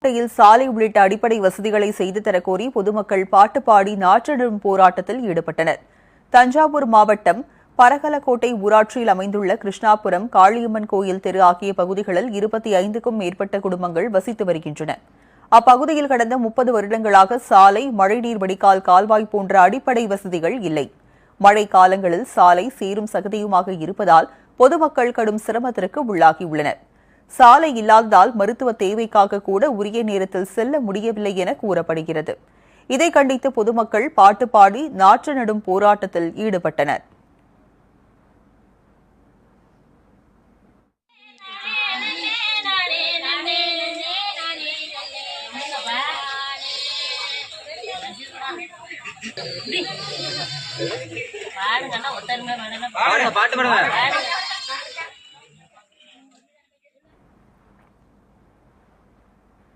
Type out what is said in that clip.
புதுக்கோட்டையில் சாலை உள்ளிட்ட அடிப்படை வசதிகளை செய்து தரக்கோரி பொதுமக்கள் பாட்டு பாடி நாற்றெழும் போராட்டத்தில் ஈடுபட்டனர். தஞ்சாவூர் மாவட்டம் பரகலக்கோட்டை ஊராட்சியில் அமைந்துள்ள கிருஷ்ணாபுரம், காளியம்மன் கோயில் தெரு ஆகிய பகுதிகளில் 25க்கும் மேற்பட்ட குடும்பங்கள் வசித்து வருகின்றன. அப்பகுதியில் கடந்த 30 வருடங்களாக சாலை, மழைநீர் வடிகால், கால்வாய் போன்ற அடிப்படை வசதிகள் இல்லை. மழை காலங்களில் சாலை சேரும் சகதியுமாக இருப்பதால் பொதுமக்கள் கடும் சிரமத்திற்கு உள்ளாகியுள்ளனர். சாலை இல்லாததால் மருத்துவ தேவைக்காக கூட உரிய நேரத்தில் செல்ல முடியவில்லை என கூறப்படுகிறது. இதை கண்டித்து பொதுமக்கள் பாட்டு பாடி நாற்று நடும் போராட்டத்தில் ஈடுபட்டனர். பாட்டு பாடுங்க.